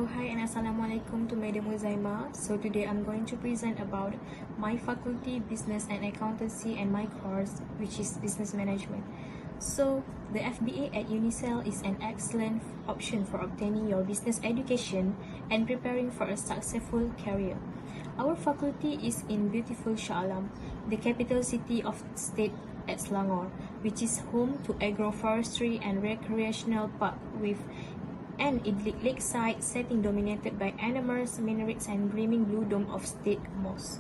Hi and Assalamualaikum to Madam Uzaima. So today I'm going to present about my faculty, Business and Accountancy, and my course, which is Business Management. So the FBA at Unicel is an excellent option for obtaining your business education and preparing for a successful career. Our faculty is in beautiful Shah Alam, the capital city of state at Selangor, which is home to agroforestry and recreational park with an idyllic lakeside setting dominated by enormous minarets and gleaming blue dome of state mosque.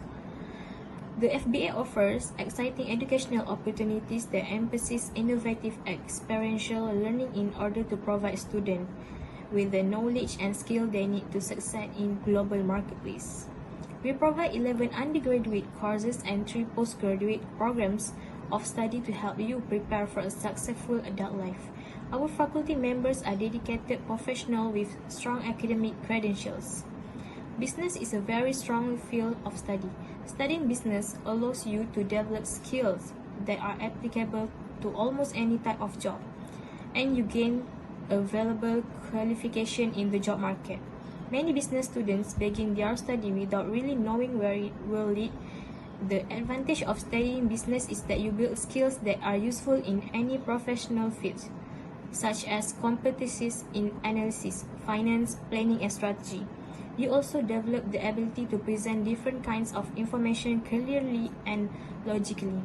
The FBA offers exciting educational opportunities that emphasize innovative experiential learning in order to provide students with the knowledge and skill they need to succeed in global marketplace. We provide 11 undergraduate courses and 3 postgraduate programs of study to help you prepare for a successful adult life. Our faculty members are dedicated professionals with strong academic credentials. Business is a very strong field of study. Studying business allows you to develop skills that are applicable to almost any type of job, and you gain a valuable qualification in the job market. Many business students begin their study without really knowing where it will lead. The advantage of studying business is that you build skills that are useful in any professional field, such as competencies in analysis, finance, planning, and strategy. You also develop the ability to present different kinds of information clearly and logically.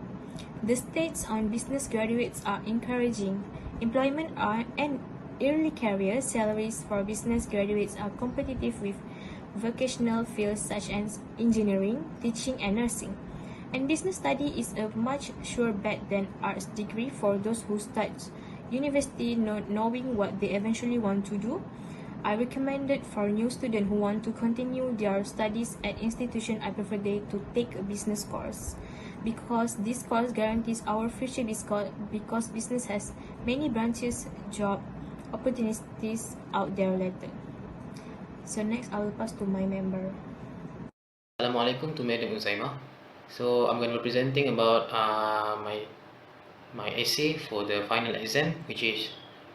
The stats on business graduates are encouraging. Employment and early career salaries for business graduates are competitive with vocational fields such as engineering, teaching, and nursing. And business study is a much sure bet than arts degree for those who start university not knowing what they eventually want to do. I recommend it for new students who want to continue their studies at institution. I prefer they to take a business course because this course guarantees our future because business has many branches, job opportunities out there later. So next I will pass to my member. Assalamualaikum to Madam Uzaima. So I'm going to be presenting about my essay for the final exam, which is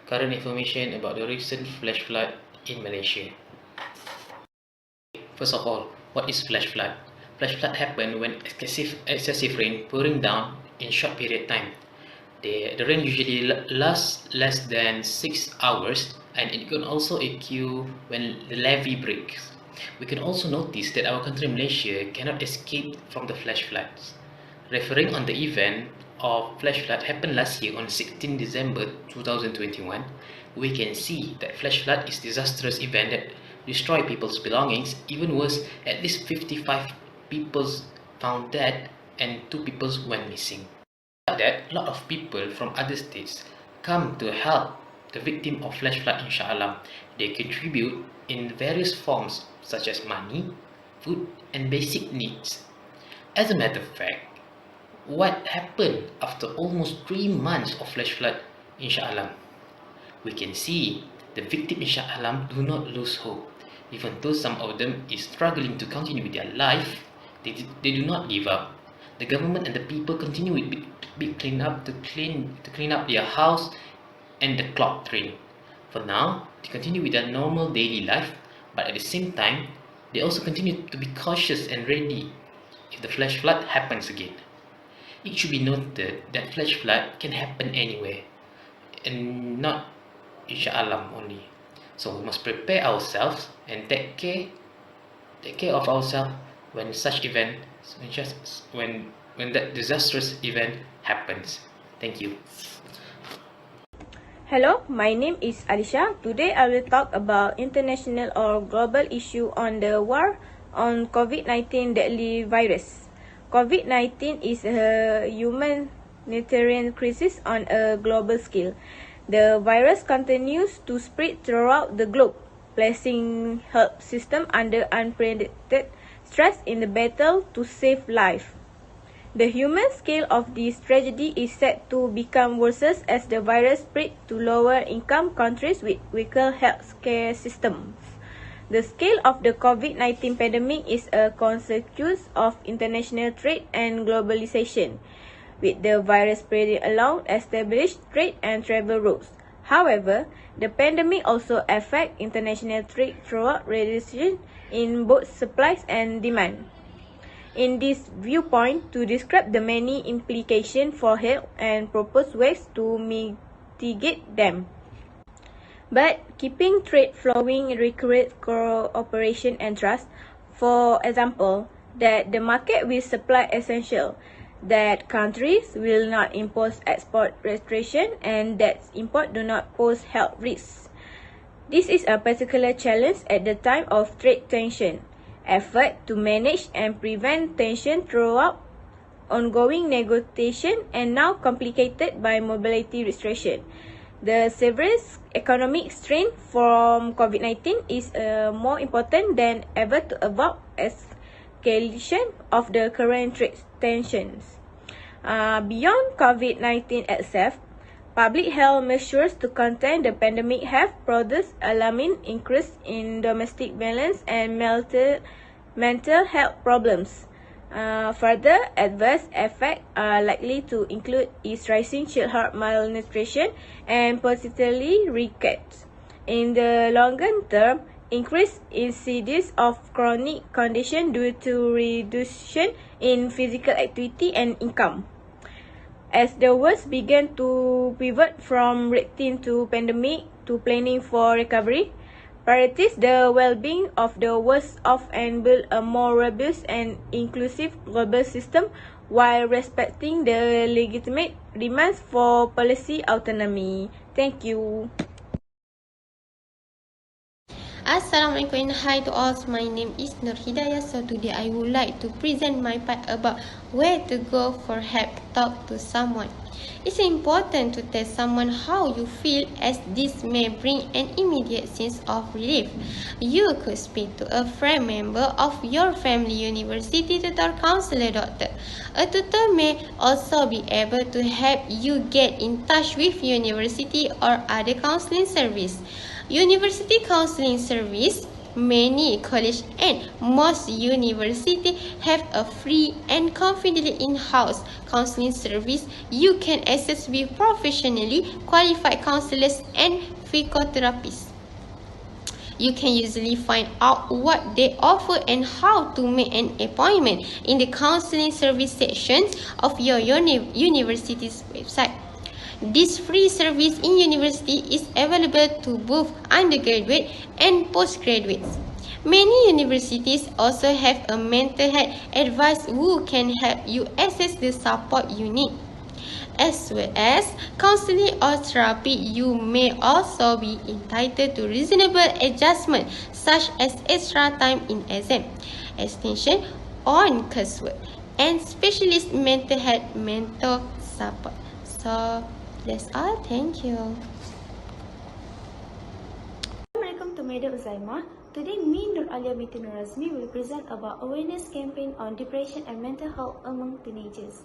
current information about the recent flash flood in Malaysia. First of all, what is flash flood? Flash flood happen when excessive rain pouring down in short period time. The rain usually lasts less than 6 hours, and it can also occur when the levee breaks. We can also notice that our country Malaysia cannot escape from the flash floods. Referring on the event of flash flood happened last year on 16 December 2021, we can see that flash flood is a disastrous event that destroy people's belongings. Even worse, at least 55 people found dead and 2 people went missing. That a lot of people from other states come to help the victim of flash flood in Shah Alam. They contribute in various forms such as money, food, and basic needs. As a matter of fact, what happened after almost 3 months of flash flood in Shah Alam? We can see the victim in Shah Alam do not lose hope. Even though some of them is struggling to continue with their life, they do not give up. The government and the people continue with big clean up to clean up their house and the clock train. For now, they continue with their normal daily life, but at the same time, they also continue to be cautious and ready if the flash flood happens again. It should be noted that flash flood can happen anywhere, and not in Shah Alam only. So we must prepare ourselves and take care of ourselves when such event, when that disastrous event happens. Thank you. Hello, my name is Alisha. Today I will talk about international or global issue on the war on COVID-19 deadly virus. COVID-19 is a humanitarian crisis on a global scale. The virus continues to spread throughout the globe, placing health system under unprecedented stress in the battle to save life. The human scale of this tragedy is set to become worse as the virus spread to lower-income countries with weaker healthcare systems. The scale of the COVID-19 pandemic is a consequence of international trade and globalization, with the virus spreading along established trade and travel routes. However, the pandemic also affects international trade throughout reduction in both supplies and demand. In this viewpoint, to describe the many implications for health and propose ways to mitigate them. But keeping trade flowing requires cooperation and trust. For example, that the market will supply essential, that countries will not impose export restriction, and that import do not pose health risks. This is a particular challenge at the time of trade tension. Effort to manage and prevent tension throughout ongoing negotiation and now complicated by mobility restriction. The severe economic strain from COVID-19 is more important than ever to avoid escalation of the current trade tensions. Beyond COVID-19 itself, public health measures to contain the pandemic have produced alarming increase in domestic violence and mental health problems. Further adverse effects are likely to include is rising childhood malnutrition and particularly rickets. In the longer term, increased incidence of chronic condition due to reduction in physical activity and income. As the world began to pivot from reacting to pandemic to planning for recovery, prioritize the well-being of the worst off and build a more robust and inclusive global system while respecting the legitimate demands for policy autonomy. Thank you. Assalamualaikum and hi to all. My name is Nur Hidayah. So today I would like to present my part about where to go for help. Talk to someone. It's important to tell someone how you feel, as this may bring an immediate sense of relief. You could speak to a friend member of your family, university tutor, counselor, doctor. A tutor may also be able to help you get in touch with university or other counseling service. University counseling service. Many college and most university have a free and confidential in-house counseling service you can access with professionally qualified counselors and psychotherapists. You can usually find out what they offer and how to make an appointment in the counseling service sections of your university's website. This free service in university is available to both undergraduate and postgraduates. Many universities also have a mental health advisor who can help you access the support you need. As well as counseling or therapy, you may also be entitled to reasonable adjustment such as extra time in exam, extension on coursework, and specialist mental health mental support. So that's all. Thank you. Assalamualaikum to Madam Uzaimah. Today, me, Nur Alia binti Nur Azmi, will present about awareness campaign on depression and mental health among teenagers.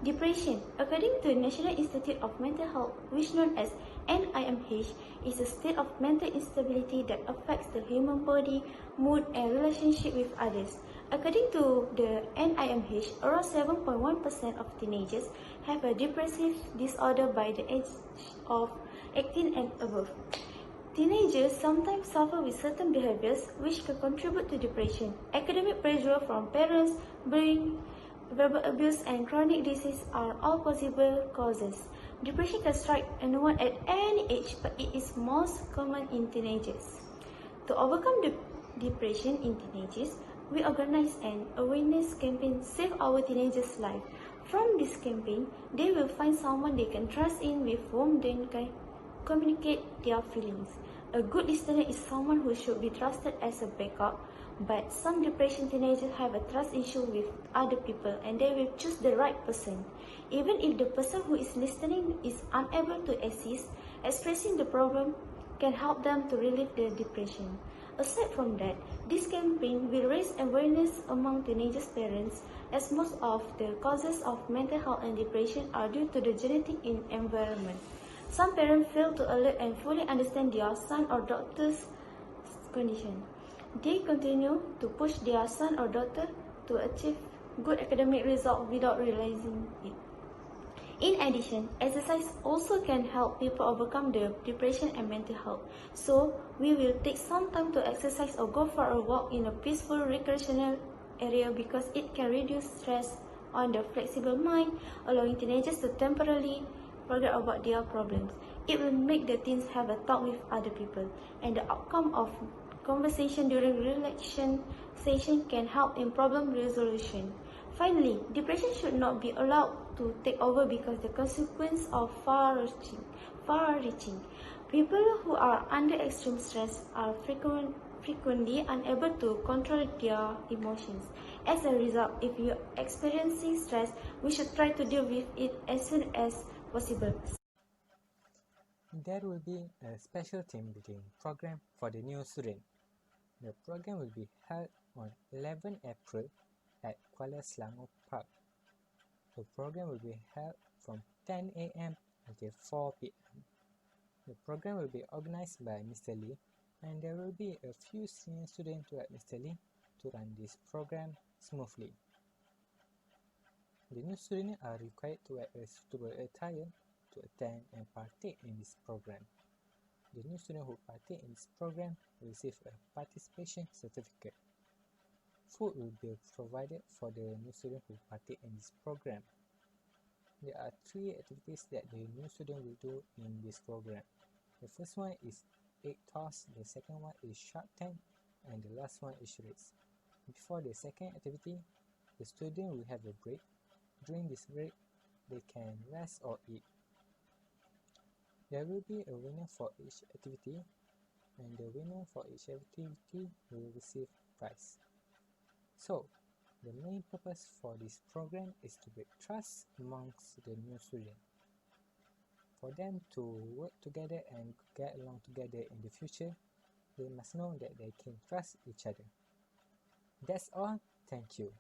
Depression, according to the National Institute of Mental Health, which known as NIMH, is a state of mental instability that affects the human body, mood, and relationship with others. According to the NIMH, around 7.1% of teenagers have a depressive disorder by the age of 18 and above. Teenagers sometimes suffer with certain behaviors which can contribute to depression. Academic pressure from parents, bullying, verbal abuse, and chronic disease are all possible causes. Depression can strike anyone at any age, but it is most common in teenagers. To overcome depression in teenagers, we organize an awareness campaign, Save Our Teenagers' Life. From this campaign, they will find someone they can trust in with whom they can communicate their feelings. A good listener is someone who should be trusted as a backup, but some depression teenagers have a trust issue with other people and they will choose the right person. Even if the person who is listening is unable to assist, expressing the problem can help them to relieve their depression. Aside from that, this campaign will raise awareness among teenagers' parents, as most of the causes of mental health and depression are due to the genetic environment. Some parents fail to alert and fully understand their son or daughter's condition. They continue to push their son or daughter to achieve good academic results without realizing it. In addition, exercise also can help people overcome the depression and mental health. So, we will take some time to exercise or go for a walk in a peaceful recreational area because it can reduce stress on the flexible mind, allowing teenagers to temporarily forget about their problems. It will make the teens have a talk with other people, and the outcome of conversation during relaxation session can help in problem resolution. Finally, depression should not be allowed to take over because the consequences are far-reaching. People who are under extreme stress are frequently unable to control their emotions. As a result, if you are experiencing stress, we should try to deal with it as soon as possible. There will be a special team building program for the new student. The program will be held on 11 April at Kuala Selangor Park. The program will be held from 10 a.m. until 4 p.m. The program will be organized by Mr. Lee, and there will be a few senior students to help Mr. Lee to run this program smoothly. The new students are required to wear a suitable attire to attend and partake in this program. The new student who partake in this program will receive a participation certificate. Food will be provided for the new student who partake in this program. There are 3 activities that the new student will do in this program. The first one is egg toss, the second one is shark tank, and the last one is race. Before the second activity, the student will have a break. During this break, they can rest or eat. There will be a winner for each activity, and the winner for each activity will receive a prize. So, the main purpose for this program is to build trust amongst the new students. For them to work together and get along together in the future, they must know that they can trust each other. That's all. Thank you.